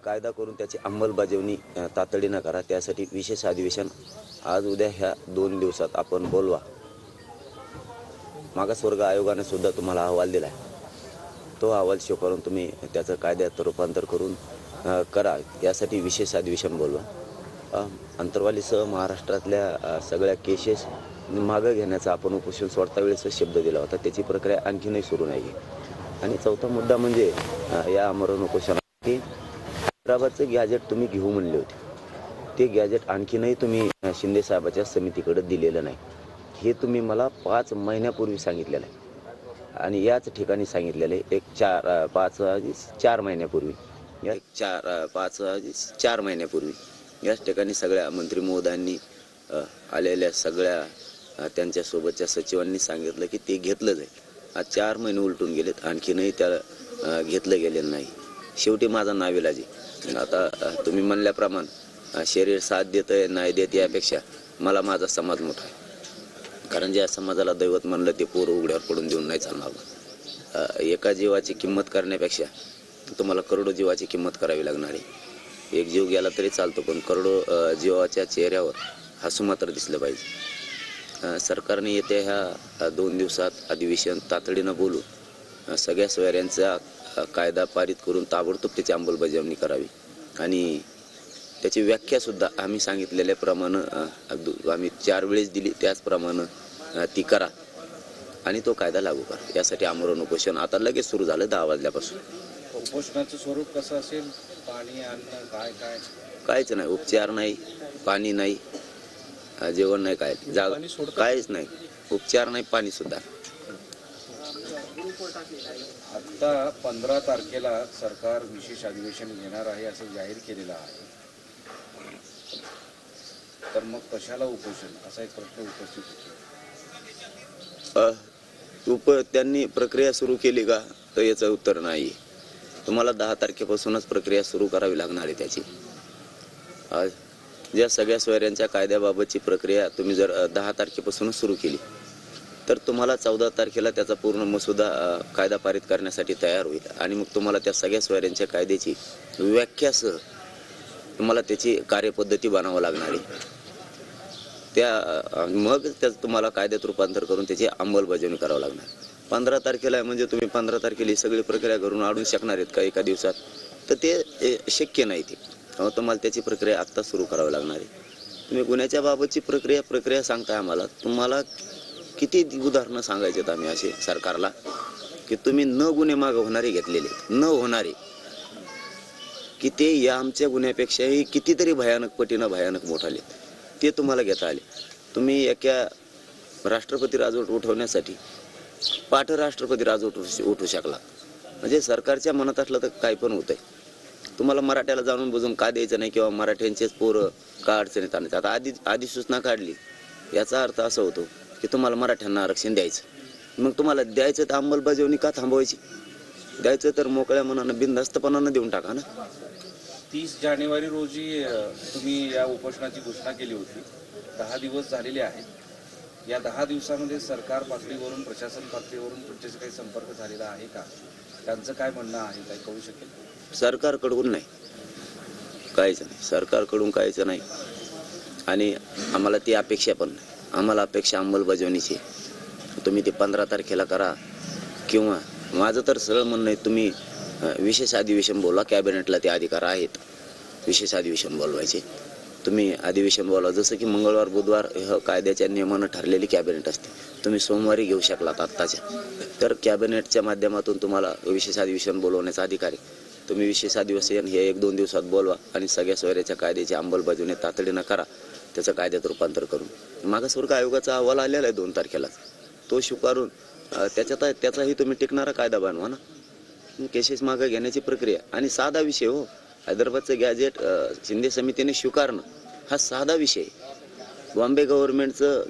कायदा करून त्याची अंमलबजावणी तातडीनं करा। त्यासाठी विशेष अधिवेशन आज उद्या ह्या 2 दिवसात आपण बोलवा। मागासवर्ग आयोगाने सुद्धा तुम्हाला अहवाल दिला आहे। तो अहवाल स्वीकारून तुम्ही त्याचं कायद्यात रूपांतर करून करा। यासाठी विशेष अधिवेशन बोलवा। अंतरवालीसह महाराष्ट्रातल्या सगळ्या केसेस मागं घेण्याचा आपण उपोषण सोडता वेळेस शब्द दिला होता। त्याची प्रक्रिया आणखीनही सुरू नाही आहे। आणि चौथा मुद्दा म्हणजे या आमरण उपोषणात की हैदराबादचं गॅजेट तुम्ही घेऊ म्हणले होते, ते गॅजेट आणखीनही तुम्ही शिंदे साहेबाच्या समितीकडे दिलेलं नाही। हे तुम्ही मला 5 महिन्यापूर्वी सांगितलेलं आहे आणि याच ठिकाणी सांगितलेलं आहे। 4 महिन्यापूर्वी, 4 महिन्यापूर्वी याच ठिकाणी सगळ्या मंत्री महोदयांनी आलेल्या सगळ्या त्यांच्यासोबतच्या सचिवांनी सांगितलं की ते घेतलं जाईल। आज 4 महिने उलटून गेलेत, आणखीनही त्याला घेतलं गेलेलं नाही। शेवटी माझा नाविलाज आहे। आता तुम्ही म्हणल्याप्रमाणे शरीर साथ देतं नाही देत यापेक्षा मला माझा समाज मोठा आहे। कारण ज्या समाजाला दैवत म्हणलं ते पोरं उघड्यावर पडून देऊन नाही चालणार। एका जीवाची किंमत करण्यापेक्षा तुम्हाला करोडो जीवाची किंमत करावी लागणार आहे। एक जीव गेला तरी चालतो, पण करोडो जीवाच्या चेहऱ्यावर हसू मात्र दिसलं पाहिजे। सरकारने येत्या ह्या 2 दिवसात अधिवेशन तातडीनं बोलून सगळ्या सोयऱ्यांचा कायदा पारित करून ताबडतोब त्याची अंमलबजावणी करावी आणि त्याची व्याख्यासुद्धा आम्ही सांगितलेल्याप्रमाणे आम्ही 4 वेळेस दिली त्याचप्रमाणे ती करा आणि तो कायदा लागू करा। यासाठी आमरण उपोषण आता लगेच सुरू झालं 10 वाजल्यापासून। उपोषणाचं स्वरूप कसं असेल? पाणी, अन्न, काय काहीच नाही। उपचार नाही, पाणी नाही, जेवण नाही, काहीच नाही। उपचार नाही, पाणी सुद्धा। आता 15 तारखेला सरकार विशेष अधिवेशन घेणार आहे असं जाहीर केलेलं आहे, तर मग कशाला उपोषण असा एक प्रश्न उपस्थित होतो। त्यांनी प्रक्रिया सुरू केली का तर याचं उत्तर नाही। तुम्हाला 10 तारखेपासूनच प्रक्रिया सुरू करावी लागणार आहे त्याची। ज्या सगळ्या सोयऱ्यांच्या कायद्याबाबतची प्रक्रिया तुम्ही जर 10 तारखेपासूनच सुरू केली तर तुम्हाला 14 तारखेला त्याचा पूर्ण मसुदा कायदा पारित करण्यासाठी तयार होईल आणि मग तुम्हाला त्या सगळ्या सोयऱ्यांच्या कायद्याची व्याख्यासह तुम्हाला त्याची कार्यपद्धती बनावं लागणार आहे। मग त्याचं तुम्हाला कायद्यात रूपांतर करून त्याची अंमलबजावणी करावं लागणार। 15 तारखेला आहे म्हणजे तुम्ही 15 तारखेला ही सगळी प्रक्रिया करून आणून शकणार आहेत का एका दिवसात? तर ते शक्य नाही। ते तुम्हाला त्याची प्रक्रिया आत्ता सुरू करावी लागणार आहे। तुम्ही गुन्ह्याच्या बाबतची प्रक्रिया सांगताय आम्हाला। तुम्हाला किती उदाहरणं सांगायचेत आम्ही असे सरकारला की तुम्ही न गुन्हे मागं होणारे घेतलेले, न होणारे की ते या आमच्या गुन्ह्यापेक्षाही कितीतरी भयानक पटीनं भयानक मोठाले ते तुम्हाला घेता आले। तुम्ही एका राष्ट्रपती राजवट उठवण्यासाठी पाठ राष्ट्रपती राजवट उठवू शकला। म्हणजे सरकारच्या मनात असलं तर काय पण होतंय। तुम्हाला मराठ्याला जाणून बुजून का द्यायचं नाही किंवा मराठ्यांचेच पोरं का अडचणीत आणायचं? आता आधी सूचना काढली, याचा अर्थ असा होतो की तुम्हाला मराठ्यांना आरक्षण द्यायचं। मग तुम्हाला द्यायचं तर अंमलबजावणी का थांबवायची? द्यायचं तर मोकळ्या मनानं बिनधास्तपणानं देऊन टाका ना। 30 जानेवारी रोजी तुम्ही या उपोषणाची घोषणा केली होती। 10 दिवस झालेले आहेत। या 10 दिवसामध्ये सरकार पातळीवरून, प्रशासन पातळीवरून तुमच्याशी काही संपर्क झालेला आहे का? त्यांचं काय म्हणणं आहे, काय कळू शकेल? सरकारकडून नाही, काहीच नाही। सरकारकडून काहीच नाही आणि आम्हाला ती अपेक्षा पण नाही। आम्हाला अपेक्षा अंमलबजावणीची। तुम्ही ते 15 तारखेला करा किंवा माझं तर सरळ म्हणणं आहे तुम्ही विशेष अधिवेशन बोलवा। कॅबिनेटला ते अधिकार आहेत विशेष अधिवेशन बोलवायचे। तुम्ही अधिवेशन बोलवा। जसं की मंगळवार बुधवार कायद्याच्या नियमानं ठरलेली कॅबिनेट असते, तुम्ही सोमवारी घेऊ शकलात आत्ताच्या, तर कॅबिनेटच्या माध्यमातून तुम्हाला विशेष अधिवेशन बोलवण्याचा अधिकार आहे। तुम्ही विशेष अधिवेशन हे 1-2 दिवसात बोलवा आणि सगळ्या सोयऱ्याच्या कायद्याची अंमलबजावणी तातडीनं करा, त्याचं कायद्यात रूपांतर करून। मागासवर्ग आयोगाचा अहवाल आलेला आहे 2 तारखेला, तो स्वीकारून त्याचाही तुम्ही टिकणारा कायदा बनवा ना। केसेस मागं घेण्याची प्रक्रिया आणि साधा विषय हो, हैदराबादचं गॅजेट शिंदे समितीने स्वीकारणं हा साधा विषय। बॉम्बे गव्हर्नमेंटचं